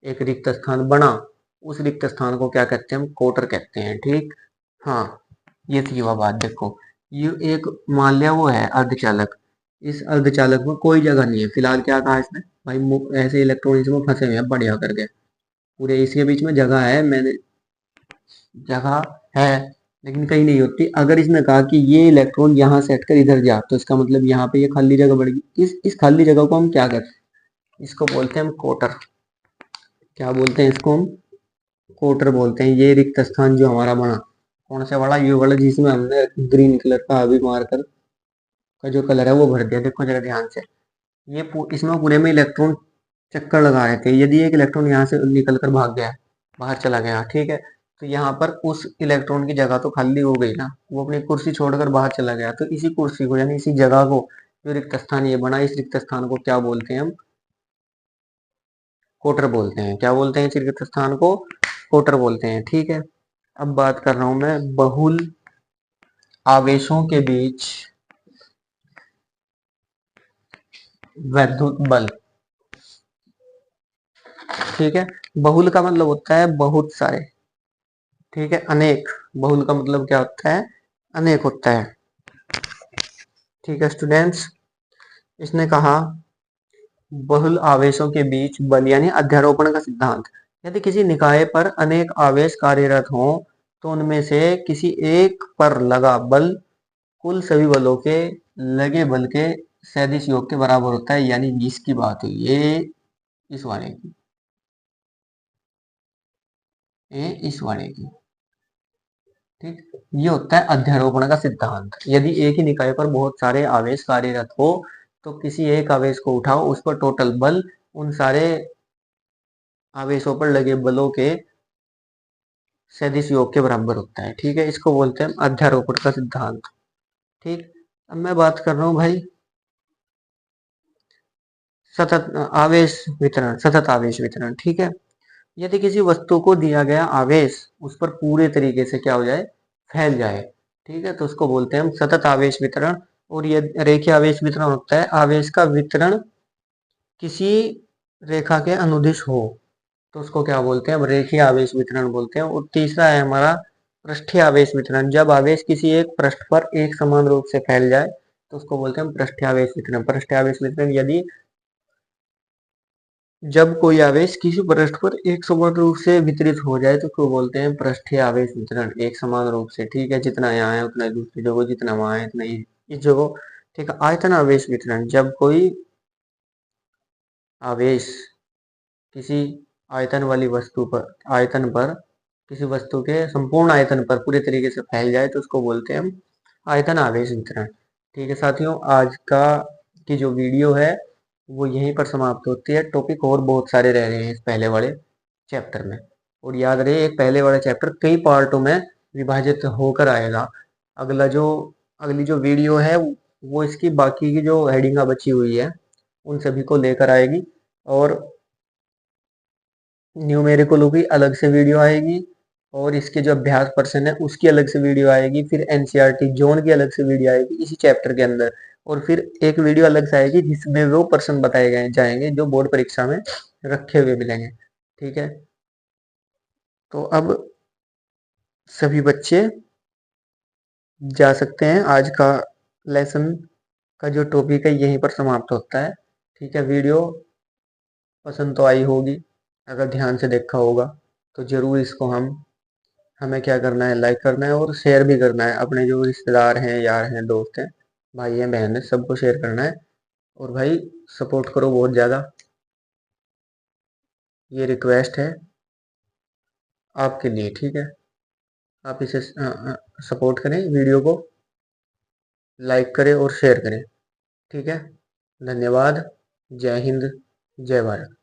एक रिक्त स्थान बना, उस रिक्त स्थान को क्या कहते हैं? हम कोटर कहते हैं। ठीक, हाँ, ये थी वह बात। देखो, ये एक मान लिया वो है अर्धचालक, इस अर्धचालक में कोई जगह नहीं है। फिलहाल क्या कहा इसने भाई? ऐसे इलेक्ट्रॉन इसमें फंसे हुए हैं बढ़िया करके, पूरे इसके बीच में जगह है, मैंने जगह है, लेकिन कहीं नहीं होती। अगर इसने कहा कि ये इलेक्ट्रॉन यहाँ से हटकर इधर जा, तो इसका मतलब यहाँ पे ये खाली जगह बढ़ेगी। इस खाली जगह को हम क्या कहते हैं? इसको बोलते हैं हम कोटर। क्या बोलते हैं इसको हम? कोटर बोलते हैं। ये रिक्त स्थान जो हमारा बना, कौन सा बड़ा? ये वाला जिसमें हमने ग्रीन कलर का अभी मार्कर का जो कलर है वो भर दिया। देखो जरा ध्यान से, ये इसमें पूरे में इलेक्ट्रॉन चक्कर लगा रहे थे। यदि एक इलेक्ट्रॉन यहाँ से निकल कर भाग गया, बाहर चला गया, ठीक है, तो यहाँ पर उस इलेक्ट्रॉन की जगह तो खाली हो गई ना, वो अपनी कुर्सी छोड़कर बाहर चला गया। तो इसी कुर्सी को यानी इसी जगह को, जो रिक्त स्थान ये बना, इस रिक्त स्थान को क्या बोलते हैं हम? कोटर बोलते हैं। क्या बोलते हैं? इस रिक्त स्थान को कोटर बोलते हैं। ठीक है, अब बात कर रहा हूं मैं बहुल आवेशों के बीच वैद्युत बल। ठीक है, बहुल का मतलब होता है बहुत सारे। ठीक है, अनेक। बहुल का मतलब क्या होता है? अनेक होता है। ठीक है स्टूडेंट्स, इसने कहा बहुल आवेशों के बीच बल यानी अध्यारोपण का सिद्धांत। यदि किसी निकाय पर अनेक आवेश कार्यरत हों, तो उनमें से किसी एक पर लगा बल कुल सभी बलों के लगे बल के सदिश योग के बराबर होता है। यानी जिसकी बात हुई ये इस वाले की, ये इस वाले की। ठीक, ये होता है अध्यारोपण का सिद्धांत। यदि एक ही निकाय पर बहुत सारे आवेश कार्यरत हो, तो किसी एक आवेश को उठाओ, उस पर टोटल बल उन सारे आवेशों पर लगे बलों के सदिश योग के बराबर होता है। ठीक है, इसको बोलते हैं अध्यारोपण का सिद्धांत। ठीक, अब मैं बात कर रहा हूं भाई सतत आवेश वितरण, सतत आवेश वितरण। ठीक है, यदि किसी वस्तु को दिया गया आवेश उस पर पूरे तरीके से क्या हो जाए? फैल जाए। ठीक है, तो उसको बोलते हैं हम सतत आवेश वितरण। और ये रेखीय आवेश वितरण होता है आवेश का वितरण किसी रेखा के अनुदिश हो, तो उसको क्या बोलते हैं? हम रेखीय आवेश वितरण बोलते हैं। और तीसरा है हमारा पृष्ठीय आवेश वितरण। जब आवेश किसी एक पृष्ठ पर एक समान रूप से फैल जाए, तो उसको बोलते हैं हम पृष्ठीय आवेश वितरण। पृष्ठीय आवेश वितरण यदि जब कोई आवेश किसी पृष्ठ पर एक समान रूप से वितरित हो जाए तो उसको बोलते हैं पृष्ठीय आवेश वितरण। एक समान रूप से, ठीक है, जितना यहाँ है उतना दूसरी जगह, जितना वहां है उतना इस जगह, ठीक है। आयतन आवेश वितरण, जब कोई आवेश किसी आयतन वाली वस्तु पर, आयतन पर, किसी वस्तु के संपूर्ण आयतन पर पूरे तरीके से फैल जाए तो उसको बोलते हैं हम आयतन आवेश वितरण। ठीक है साथियों, आज का की जो वीडियो है वो यहीं पर समाप्त होती है। टॉपिक और बहुत सारे रह रहे हैं इस पहले वाले चैप्टर में, और याद रहे एक पहले वाला चैप्टर कई पार्टों में विभाजित होकर आएगा। अगला जो अगली जो वीडियो है वो इसकी बाकी की जो हेडिंग बची हुई है उन सभी को लेकर आएगी, और न्यूमेरिकलों की अलग से वीडियो आएगी, और इसके जो अभ्यास पर्सन है उसकी अलग से वीडियो आएगी, फिर एनसीईआरटी जोन की अलग से वीडियो आएगी इसी चैप्टर के अंदर, और फिर एक वीडियो अलग से आएगी जिसमें वो पर्सन बताए गए जाएंगे जो बोर्ड परीक्षा में रखे हुए मिलेंगे। ठीक है, तो अब सभी बच्चे जा सकते हैं। आज का लेसन का जो टॉपिक है यहीं पर समाप्त होता है। ठीक है, वीडियो पसंद तो आई होगी, अगर ध्यान से देखा होगा तो जरूर इसको हमें क्या करना है, लाइक करना है और शेयर भी करना है। अपने जो रिश्तेदार हैं, यार हैं, दोस्त हैं, भाई हैं, बहन हैं, सबको शेयर करना है। और भाई सपोर्ट करो बहुत ज़्यादा, ये रिक्वेस्ट है आपके लिए। ठीक है, आप इसे सपोर्ट करें, वीडियो को लाइक करें और शेयर करें। ठीक है, धन्यवाद। जय हिंद, जय भारत।